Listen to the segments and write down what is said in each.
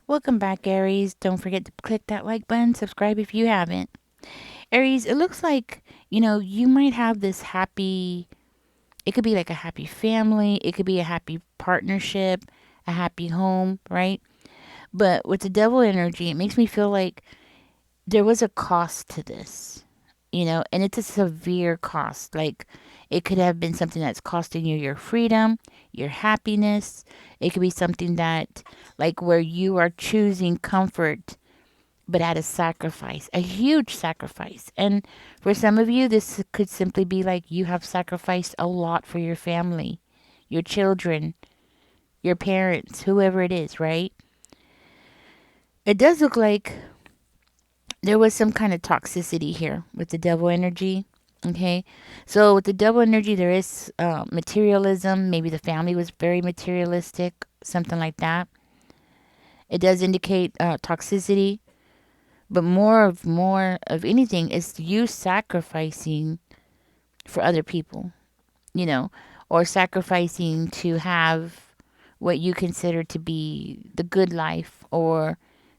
Welcome back, Aries. Don't forget to click that like button, subscribe if you haven't. Aries, it looks like, you might have this happy, it could be like a happy family, it could be a happy partnership, a happy home, right? But with the devil energy, it makes me feel like there was a cost to this, and it's a severe cost. Like, it could have been something that's costing you your freedom, your happiness. It could be something that, like, where you are choosing comfort but at a sacrifice, a huge sacrifice. And for some of you, this could simply be like you have sacrificed a lot for your family, your children, your parents, whoever it is, right? It does look like there was some kind of toxicity here with the devil energy. Okay. So with the devil energy, there is materialism. Maybe the family was very materialistic, something like that. It does indicate toxicity. But more of anything is you sacrificing for other people, you know, or sacrificing to have what you consider to be the good life or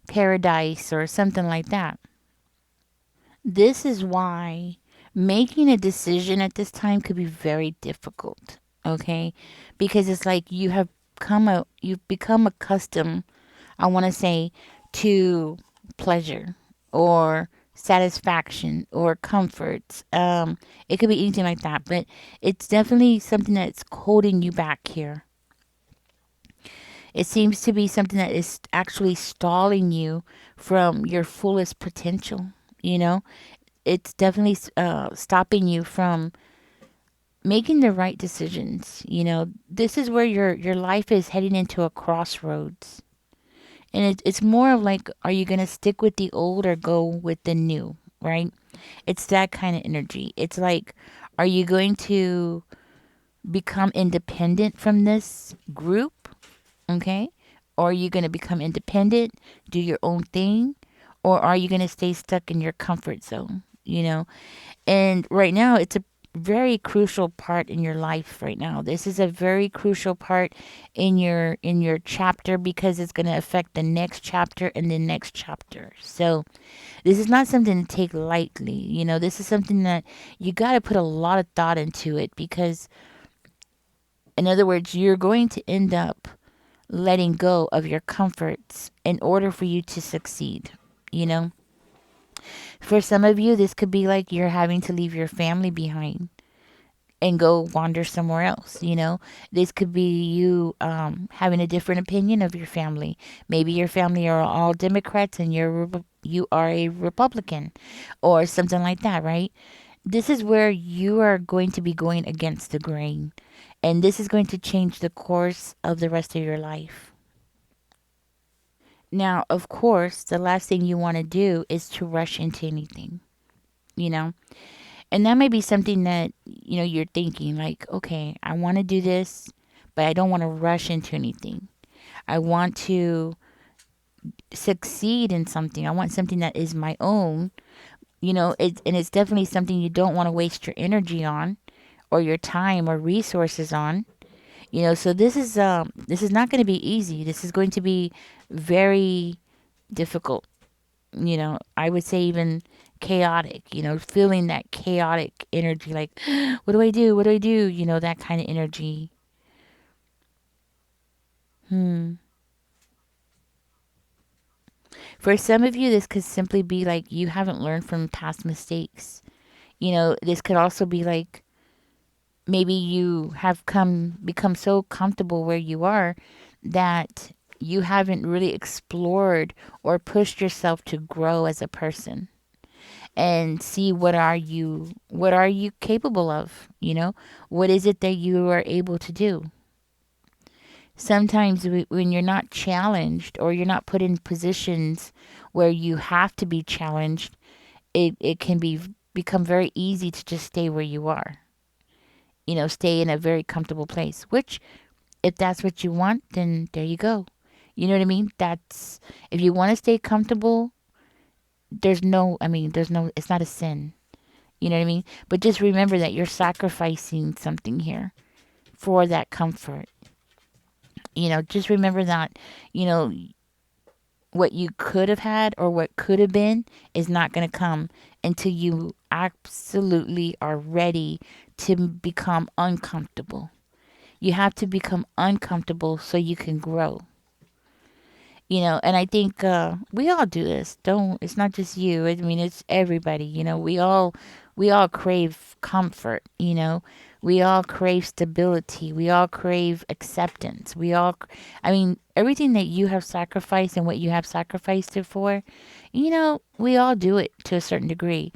paradise or something like that. This is why making a decision at this time could be very difficult, okay? Because it's like you've become accustomed, I want to say, to pleasure or satisfaction or comfort. It could be anything like that, but it's definitely something that's holding you back here. It seems to be something that is actually stalling you from your fullest potential. You know, it's definitely stopping you from making the right decisions. This is where your life is heading into a crossroads. And it's more of like, are you going to stick with the old or go with the new, right? It's that kind of energy. It's like, are you going to become independent from this group? Okay. Or are you going to become independent, do your own thing? Or are you going to stay stuck in your comfort zone? And right now, it's a very crucial part in your life right now. This is a very crucial part in your chapter because it's going to affect the next chapter and the next chapter. So, this is not something to take lightly. This is something that you got to put a lot of thought into it because in other words, you're going to end up letting go of your comforts in order for you to succeed, you know? For some of you, this could be like you're having to leave your family behind and go wander somewhere else. This could be you having a different opinion of your family. Maybe your family are all Democrats and you are a Republican or something like that, right? This is where you are going to be going against the grain, and this is going to change the course of the rest of your life. Now, of course, the last thing you want to do is to rush into anything, you know? And that may be something that, you're thinking like, okay, I want to do this, but I don't want to rush into anything. I want to succeed in something. I want something that is my own, and it's definitely something you don't want to waste your energy on or your time or resources on. So this is not going to be easy. This is going to be very difficult. I would say even chaotic, feeling that chaotic energy like, what do I do? What do I do? That kind of energy. Hmm. For some of you, this could simply be like you haven't learned from past mistakes. This could also be like maybe you have become so comfortable where you are that you haven't really explored or pushed yourself to grow as a person and see what are you capable of. What is it that you are able to do. Sometimes when you're not challenged or you're not put in positions where you have to be challenged, it can become very easy to just stay where you are. Stay in a very comfortable place, which if that's what you want, then there you go. You know what I mean? That's if you want to stay comfortable, there's no, it's not a sin. You know what I mean? But just remember that you're sacrificing something here for that comfort. Just remember that, you know, what you could have had or what could have been is not going to come until you absolutely are ready to become uncomfortable. You have to become uncomfortable so you can grow. And I think we all do this. Don't It's not just you. I mean, it's everybody. We all crave comfort. We all crave stability. We all crave acceptance. I mean, everything that you have sacrificed and what you have sacrificed it for, we all do it to a certain degree.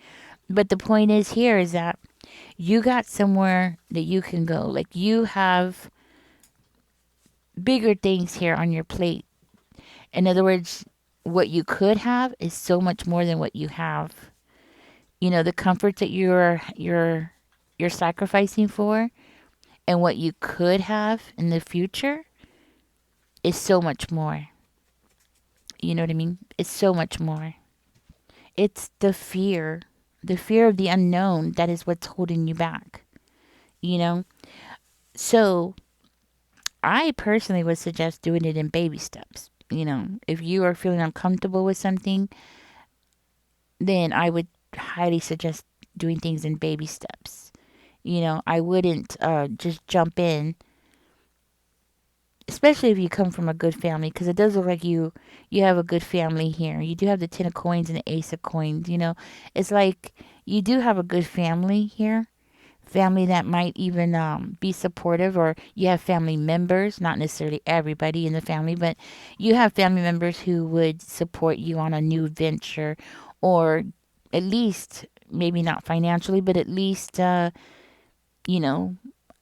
But the point is here is that you got somewhere that you can go. Like, you have bigger things here on your plate. In other words, what you could have is so much more than what you have. The comfort that you're sacrificing for and what you could have in the future is so much more. You know what I mean? It's so much more. It's the fear of the unknown that is what's holding you back. You know? So, I personally would suggest doing it in baby steps. If you are feeling uncomfortable with something, then I would highly suggest doing things in baby steps. I wouldn't just jump in, especially if you come from a good family, because it does look like you have a good family here. You do have the 10 of coins and the ace of coins. It's like you do have a good family here. Family that might even be supportive, or you have family members, not necessarily everybody in the family, but you have family members who would support you on a new venture, or at least maybe not financially, but at least you know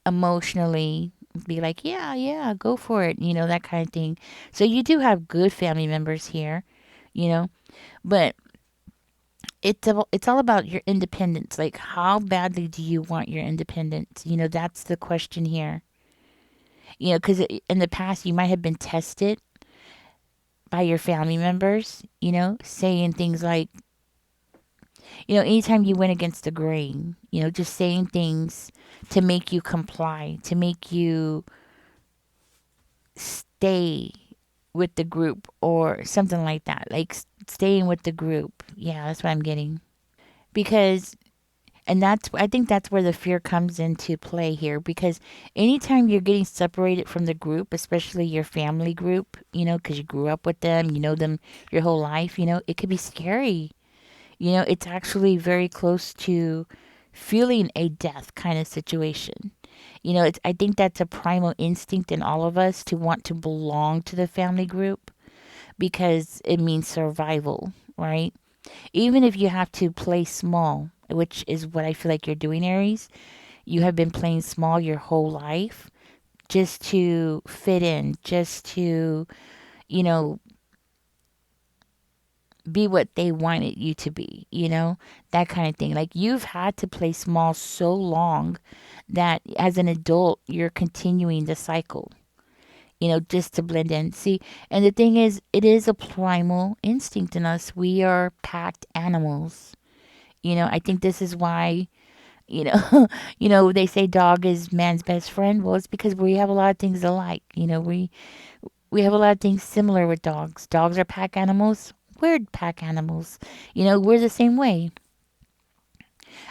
emotionally be like, yeah, yeah, go for it, that kind of thing. So you do have good family members here, you know but it's all about your independence. Like, how badly do you want your independence? That's the question here. Because in the past you might have been tested by your family members, saying things like, anytime you went against the grain, just saying things to make you comply, to make you stay with the group or something like that. Like, staying with the group. Yeah, that's what I'm getting. Because I think that's where the fear comes into play here, because anytime you're getting separated from the group, especially your family group, because you grew up with them, you know them your whole life, it could be scary. It's actually very close to feeling a death kind of situation. I think that's a primal instinct in all of us to want to belong to the family group because it means survival, right? Even if you have to play small, which is what I feel like you're doing, Aries. You have been playing small your whole life just to fit in, just to, you know, be what they wanted you to be, that kind of thing. Like, you've had to play small so long that as an adult, you're continuing the cycle, just to blend in. See, and the thing is, it is a primal instinct in us. We are packed animals. I think this is why, you know, they say dog is man's best friend. Well, it's because we have a lot of things alike. We have a lot of things similar with dogs. Dogs are pack animals. We're pack animals. We're the same way.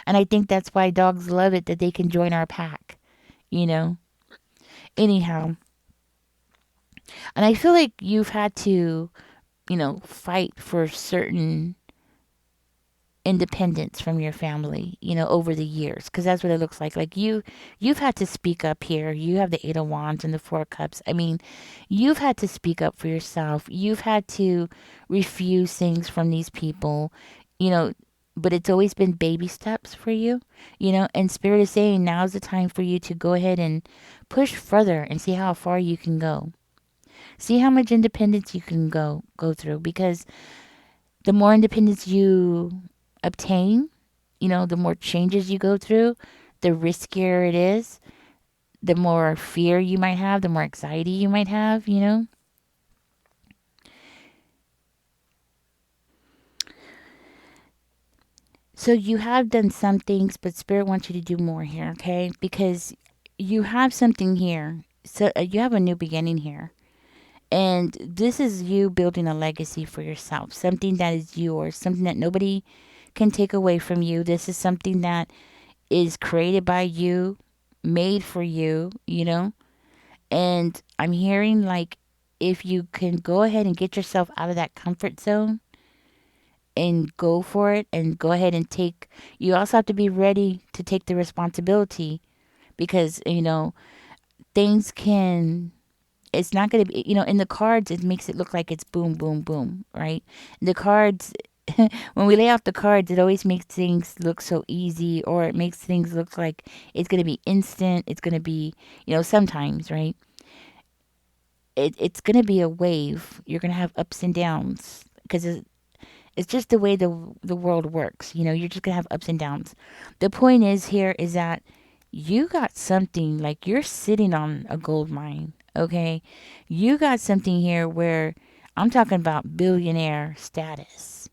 And I think that's why dogs love it that they can join our pack, you know. Anyhow, and I feel like you've had to, fight for certain independence from your family, over the years, because that's what it looks like. Like, you've had to speak up here. You have the 8 of Wands and the 4 of Cups. I mean, you've had to speak up for yourself. You've had to refuse things from these people, you know but it's always been baby steps for you, and Spirit is saying now's the time for you to go ahead and push further and see how far you can go. See how much independence you can go through, because the more independence you obtain, the more changes you go through, the riskier it is, the more fear you might have, the more anxiety you might have. So you have done some things, but Spirit wants you to do more here, okay? Because you have something here. So you have a new beginning here. And this is you building a legacy for yourself, something that is yours, something that nobody can take away from you. This is something that is created by you, made for you, you know? And I'm hearing like if you can go ahead and get yourself out of that comfort zone and go for it and go ahead and take, you also have to be ready to take the responsibility because, things can, it's not going to be, in the cards, it makes it look like it's boom, boom, boom, right? The cards, when we lay out the cards, it always makes things look so easy, or it makes things look like it's going to be instant. It's going to be, sometimes, right? It's going to be a wave. You're going to have ups and downs because it's just the way the world works. You're just going to have ups and downs. The point is here is that you got something like you're sitting on a gold mine, okay? You got something here where I'm talking about billionaire status.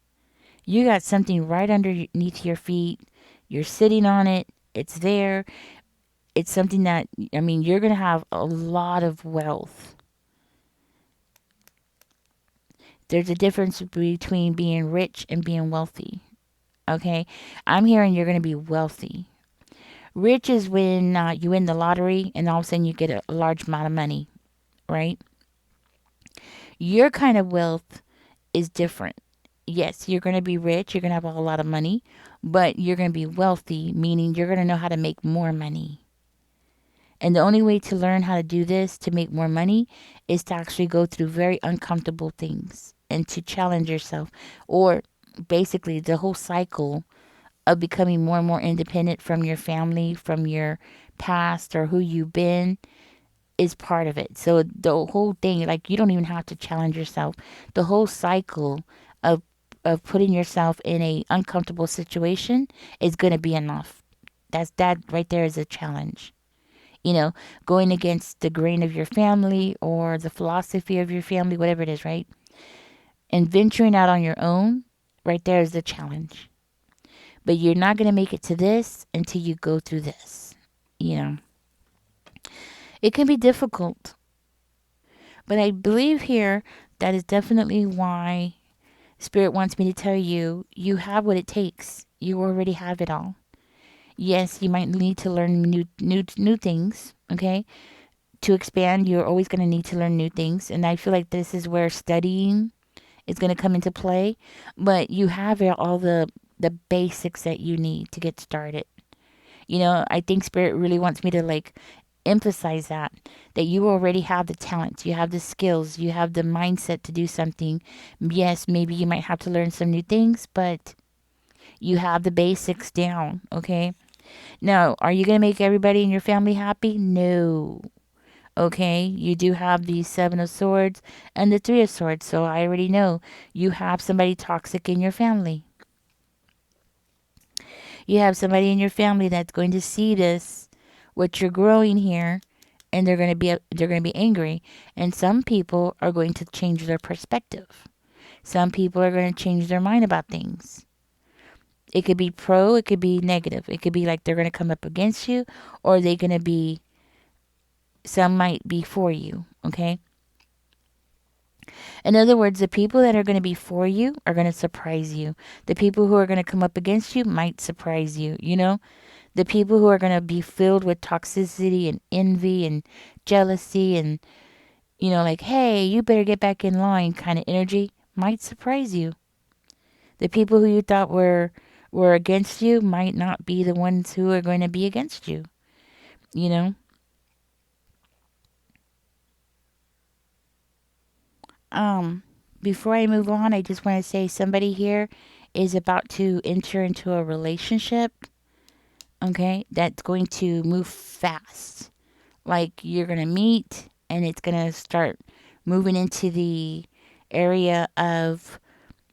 You got something right underneath your feet. You're sitting on it. It's there. It's something that, I mean, you're going to have a lot of wealth. There's a difference between being rich and being wealthy. Okay? I'm hearing you're going to be wealthy. Rich is when you win the lottery and all of a sudden you get a large amount of money, right? Your kind of wealth is different. Yes, you're going to be rich, you're going to have a whole lot of money, but you're going to be wealthy, meaning you're going to know how to make more money. And the only way to learn how to do this to make more money is to actually go through very uncomfortable things and to challenge yourself, or basically the whole cycle of becoming more and more independent from your family, from your past, or who you've been is part of it. So the whole thing, like you don't even have to challenge yourself. The whole cycle of putting yourself in a uncomfortable situation is going to be enough. That right there is a challenge. Going against the grain of your family or the philosophy of your family, whatever it is, right? And venturing out on your own, right there is the challenge. But you're not going to make it to this until you go through this. You know, it can be difficult, but I believe here that is definitely why Spirit wants me to tell you you have what it takes. You already have it all. Yes, you might need to learn new things, okay? To expand, you're always going to need to learn new things, and I feel like this is where studying is going to come into play, but you have all the basics that you need to get started. I think Spirit really wants me to like emphasize that you already have the talents, you have the skills, you have the mindset to do something. Yes, maybe you might have to learn some new things, but you have the basics down, okay? Now, are you going to make everybody in your family happy? No. Okay, you do have the Seven of Swords and the Three of Swords, so I already know you have somebody toxic in your family. You have somebody in your family that's going to see this, what you're growing here, and they're going to be angry. And some people are going to change their perspective. Some people are going to change their mind about things. It could be pro, it could be negative. It could be like they're going to come up against you, or they're going to be, some might be for you, okay? In other words, the people that are going to be for you are going to surprise you. The people who are going to come up against you might surprise you, The people who are going to be filled with toxicity and envy and jealousy and, like, hey, you better get back in line kind of energy might surprise you. The people who you thought were against you might not be the ones who are going to be against you, you know? Um, Before I move on, I just want to say somebody here is about to enter into a relationship, okay, that's going to move fast. Like you're going to meet and it's going to start moving into the area of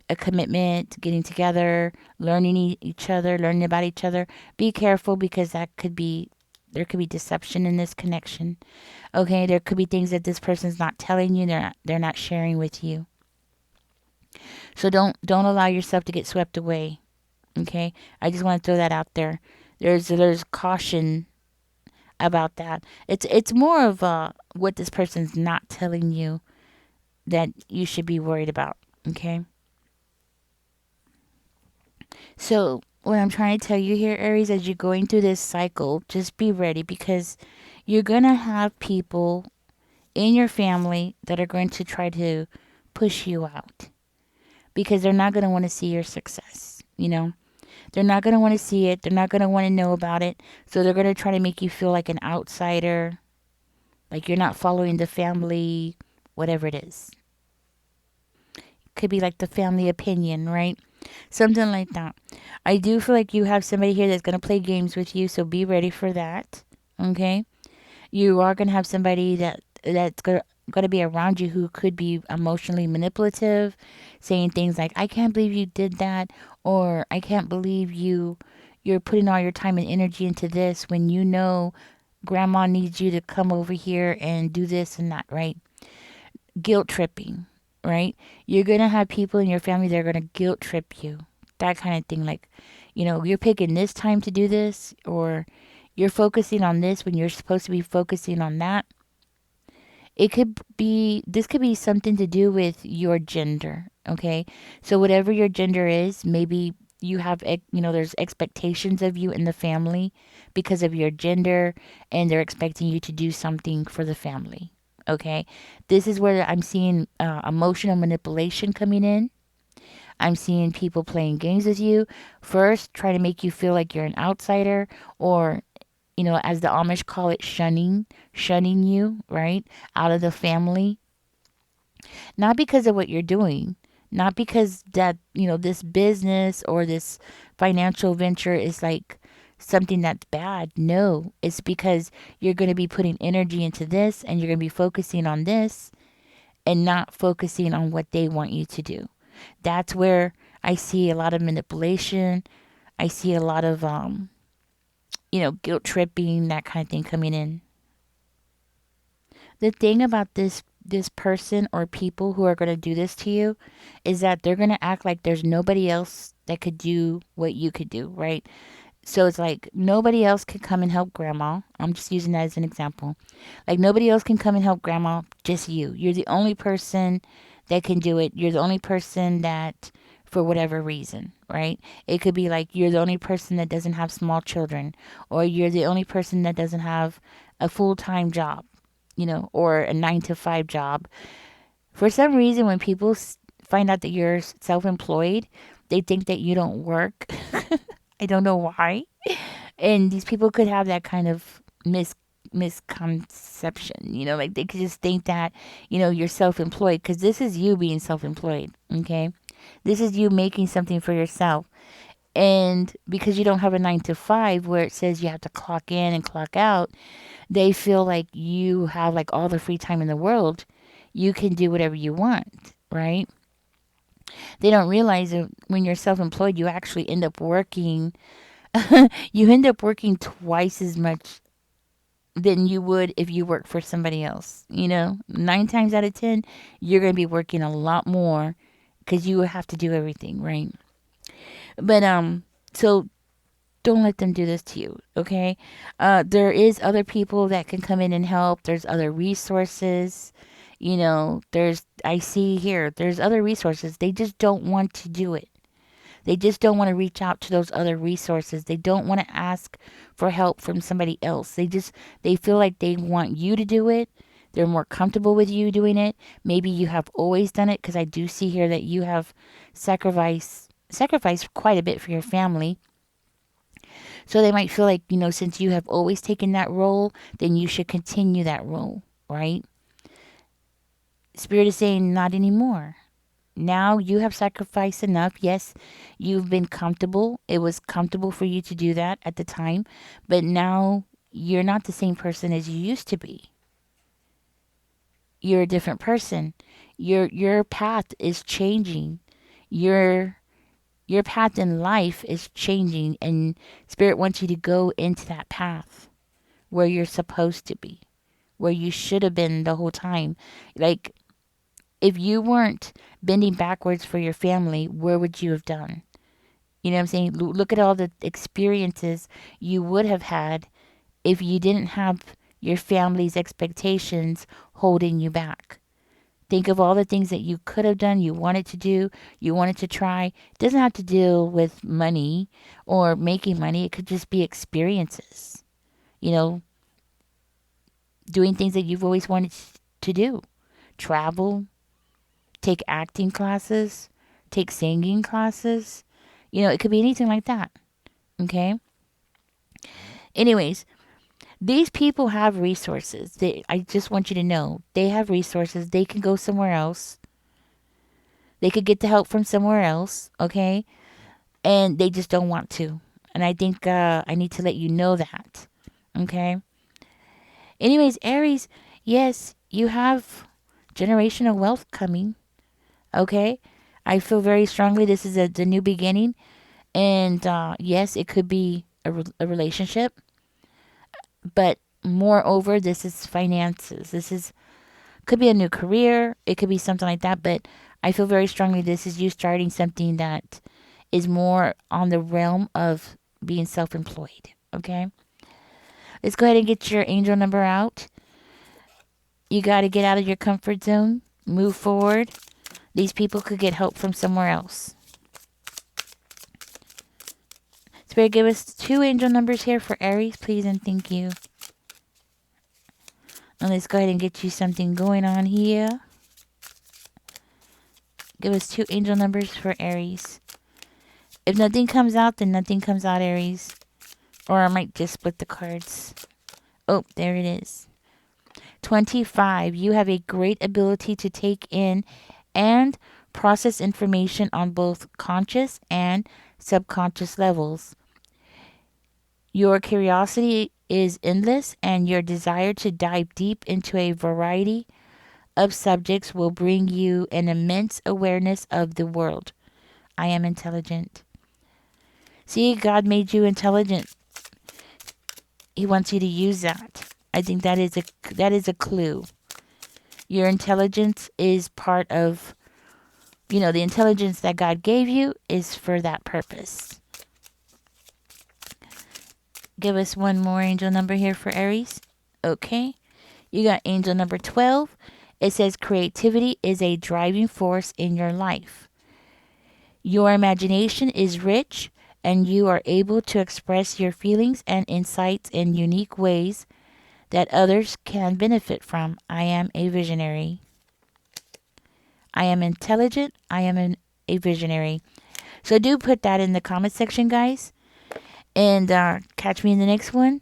a commitment, getting together, learning each other, learning about each other. Be careful because there could be deception in this connection. Okay, there could be things that this person's not telling you, they're not sharing with you. So don't allow yourself to get swept away. Okay? I just want to throw that out there. There's caution about that. It's more of what this person's not telling you. that you should be worried about. Okay. So, what I'm trying to tell you here, Aries, as you're going through this cycle, just be ready because you're going to have people in your family that are going to try to push you out because they're not going to want to see your success. They're not going to want to see it. They're not going to want to know about it. So, they're going to try to make you feel like an outsider, like you're not following the family, whatever it is. Could be like the family opinion, right? Something like that. I do feel like you have somebody here that's going to play games with you, so be ready for that. Okay? You are going to have somebody that's going to be around you who could be emotionally manipulative, saying things like I can't believe you did that, or I can't believe you're putting all your time and energy into this when you know grandma needs you to come over here and do this and that, right? Guilt tripping, right? You're going to have people in your family that are going to guilt trip you. That kind of thing. Like, you're picking this time to do this, or you're focusing on this when you're supposed to be focusing on that. This could be something to do with your gender, okay? So, whatever your gender is, maybe you have, there's expectations of you in the family because of your gender, and they're expecting you to do something for the family, okay? This is where I'm seeing emotional manipulation coming in. I'm seeing people playing games with you. First, try to make you feel like you're an outsider, or as the Amish call it, shunning you, right, out of the family. Not because of what you're doing, not because that, this business or this financial venture is like something that's bad. No, it's because you're going to be putting energy into this and you're going to be focusing on this and not focusing on what they want you to do. That's where I see a lot of manipulation. I see a lot of, guilt tripping, that kind of thing coming in. The thing about this person or people who are going to do this to you is that they're going to act like there's nobody else that could do what you could do, right? So it's like nobody else could come and help grandma. I'm just using that as an example. Like nobody else can come and help grandma, just you. You're the only person that can do it. You're the only person that, for whatever reason, right? It could be like you're the only person that doesn't have small children, or you're the only person that doesn't have a full-time job, or a 9 to 5 job. For some reason, when people find out that you're self-employed, they think that you don't work. I don't know why. And these people could have that kind of misconception, like they could just think that, you're self-employed because this is you being self-employed, okay? This is you making something for yourself. And because you don't have a 9 to 5 where it says you have to clock in and clock out, they feel like you have like all the free time in the world. You can do whatever you want, right? They don't realize that when you're self-employed, you actually end up working. You end up working twice as much than you would if you work for somebody else. 9 times out of 10, you're going to be working a lot more because you have to do everything, right? But so don't let them do this to you, okay? There is other people that can come in and help. There's other resources. I see here, there's other resources. They just don't want to do it. They just don't want to reach out to those other resources. They don't want to ask for help from somebody else. They feel like they want you to do it. They're more comfortable with you doing it. Maybe you have always done it because I do see here that you have sacrificed quite a bit for your family. So they might feel like, since you have always taken that role, then you should continue that role, right? Spirit is saying not anymore. Now you have sacrificed enough. Yes, you've been comfortable. It was comfortable for you to do that at the time, but now you're not the same person as you used to be. You're a different person. Your path is changing. Your your path in life is changing, and Spirit wants you to go into that path where you're supposed to be, where you should have been the whole time. Like, if you weren't bending backwards for your family, where would you have done? You know what I'm saying? Look at all the experiences you would have had if you didn't have your family's expectations holding you back. Think of all the things that you could have done, you wanted to do, you wanted to try. It doesn't have to deal with money or making money. It could just be experiences. You know, doing things that you've always wanted to do. Travel, take acting classes, take singing classes. You know, it could be anything like that. Okay? Anyways, these people have resources. I just want you to know they have resources. They can go somewhere else. They could get the help from somewhere else. Okay? And they just don't want to. And I think I need to let you know that. Okay? Anyways, Aries, yes, you have generational wealth coming. Okay? I feel very strongly this is the new beginning. And yes, it could be a relationship. But moreover, this is finances. This is could be a new career. It could be something like that. But I feel very strongly this is you starting something that is more on the realm of being self-employed. Okay? Let's go ahead and get your angel number out. You got to get out of your comfort zone. Move forward. These people could get help from somewhere else. Spirit, give us 2 angel numbers here for Aries, please, and thank you. And let's go ahead and get you something going on here. Give us 2 angel numbers for Aries. If nothing comes out, then nothing comes out, Aries. Or I might just split the cards. Oh, there it is. 25. You have a great ability to take in and process information on both conscious and subconscious levels. Your curiosity is endless, and your desire to dive deep into a variety of subjects will bring you an immense awareness of the world. I am intelligent. See, God made you intelligent. He wants you to use that. I think that is a clue. Your intelligence is part of, the intelligence that God gave you is for that purpose. Give us one more angel number here for Aries. Okay. You got angel number 12. It says creativity is a driving force in your life. Your imagination is rich and you are able to express your feelings and insights in unique ways that others can benefit from. I am a visionary. I am intelligent. I am a visionary. So do put that in the comment section, guys. And catch me in the next one.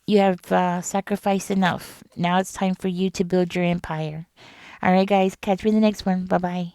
You have sacrificed enough. Now it's time for you to build your empire. All right, guys. Catch me in the next one. Bye-bye.